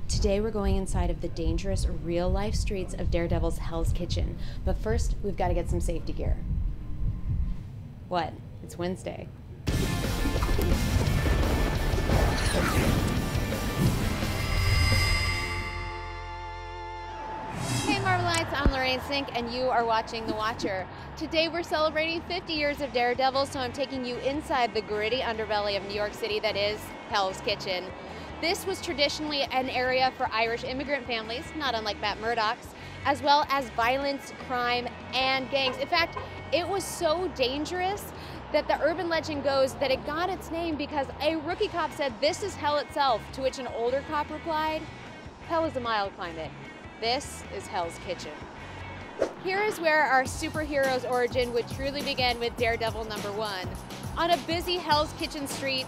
Today we're going inside of the dangerous real-life streets of Daredevil's Hell's Kitchen. But first, we've got to get some safety gear. What? It's Wednesday. Hey Marvelites, I'm Lorraine Cink and you are watching The Watcher. Today we're celebrating 50 years of Daredevil, so I'm taking you inside the gritty underbelly of New York City that is Hell's Kitchen. This was traditionally an area for Irish immigrant families, not unlike Matt Murdock's, as well as violence, crime, and gangs. In fact, it was so dangerous that the urban legend goes that it got its name because a rookie cop said, "This is hell itself," to which an older cop replied, "Hell is a mild climate. This is Hell's Kitchen." Here is where our superhero's origin would truly begin with Daredevil #1. On a busy Hell's Kitchen street,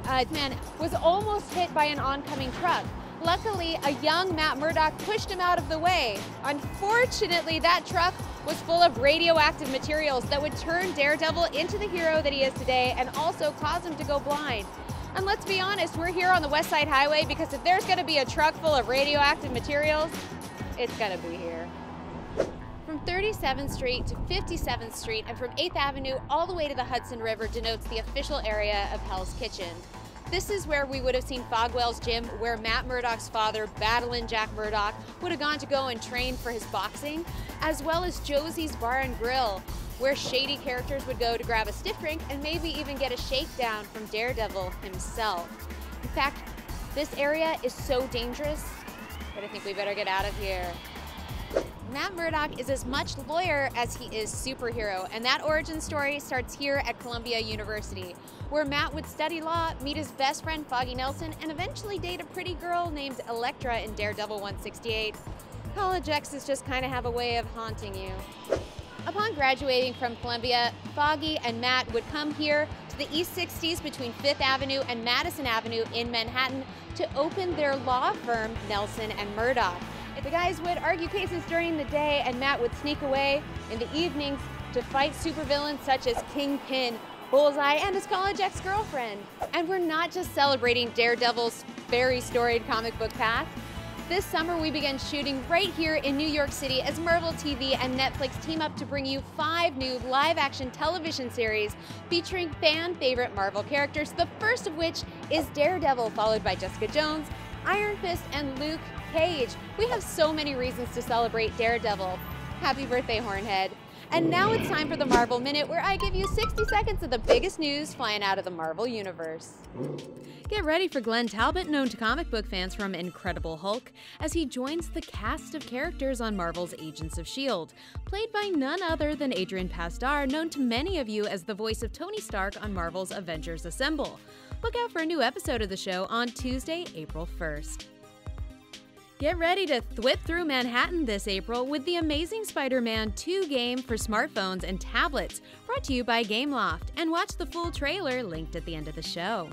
a man was almost hit by an oncoming truck. Luckily, a young Matt Murdock pushed him out of the way. Unfortunately, that truck was full of radioactive materials that would turn Daredevil into the hero that he is today and also cause him to go blind. And let's be honest, we're here on the West Side Highway because if there's gonna be a truck full of radioactive materials, it's gonna be here. From 37th Street to 57th Street and from 8th Avenue all the way to the Hudson River denotes the official area of Hell's Kitchen. This is where we would have seen Fogwell's gym, where Matt Murdock's father, Battling Jack Murdock, would have gone to go and train for his boxing, as well as Josie's Bar and Grill, where shady characters would go to grab a stiff drink and maybe even get a shakedown from Daredevil himself. In fact, this area is so dangerous that I think we better get out of here. Matt Murdock is as much lawyer as he is superhero, and that origin story starts here at Columbia University, where Matt would study law, meet his best friend Foggy Nelson, and eventually date a pretty girl named Elektra in Daredevil 168. College exes just kind of have a way of haunting you. Upon graduating from Columbia, Foggy and Matt would come here to the East 60s between 5th Avenue and Madison Avenue in Manhattan to open their law firm, Nelson and Murdock. The guys would argue cases during the day, and Matt would sneak away in the evenings to fight supervillains such as Kingpin, Bullseye, and his college ex-girlfriend. And we're not just celebrating Daredevil's very storied comic book past. This summer we began shooting right here in New York City as Marvel TV and Netflix team up to bring you 5 new live-action television series featuring fan-favorite Marvel characters, the first of which is Daredevil, followed by Jessica Jones, Iron Fist, and Luke Cage. We have so many reasons to celebrate Daredevil. Happy birthday, Hornhead. And now it's time for the Marvel Minute, where I give you 60 seconds of the biggest news flying out of the Marvel Universe. Get ready for Glenn Talbot, known to comic book fans from Incredible Hulk, as he joins the cast of characters on Marvel's Agents of S.H.I.E.L.D., played by none other than Adrian Pasdar, known to many of you as the voice of Tony Stark on Marvel's Avengers Assemble. Look out for a new episode of the show on Tuesday, April 1st. Get ready to thwip through Manhattan this April with the Amazing Spider-Man 2 game for smartphones and tablets, brought to you by Gameloft, and watch the full trailer linked at the end of the show.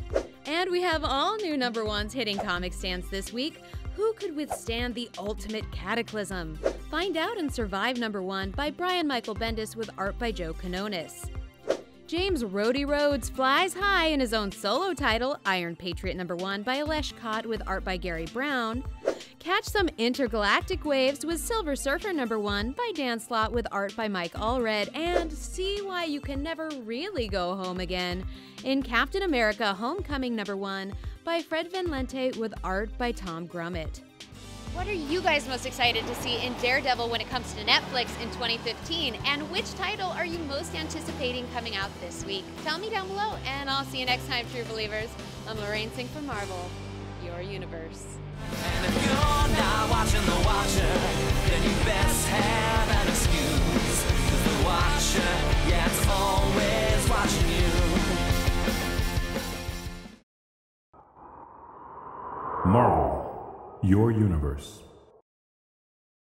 And we have all new #1s hitting comic stands this week. Who could withstand the ultimate cataclysm? Find out in Survive #1 by Brian Michael Bendis with art by Joe Quinones. James Rhodey Rhodes flies high in his own solo title, Iron Patriot #1 by Alesh Kott with art by Gary Brown. Catch some intergalactic waves with Silver Surfer #1 by Dan Slott with art by Mike Allred, and see why you can never really go home again in Captain America Homecoming #1 by Fred Van Lente with art by Tom Grummett. What are you guys most excited to see in Daredevil when it comes to Netflix in 2015? And which title are you most anticipating coming out this week? Tell me down below, and I'll see you next time, true believers. I'm Lorraine Cink from Marvel, your universe. And if you're not watching The Watcher, then you best have an excuse. 'Cause The Watcher, yeah, it's always watching you. Marvel, your universe.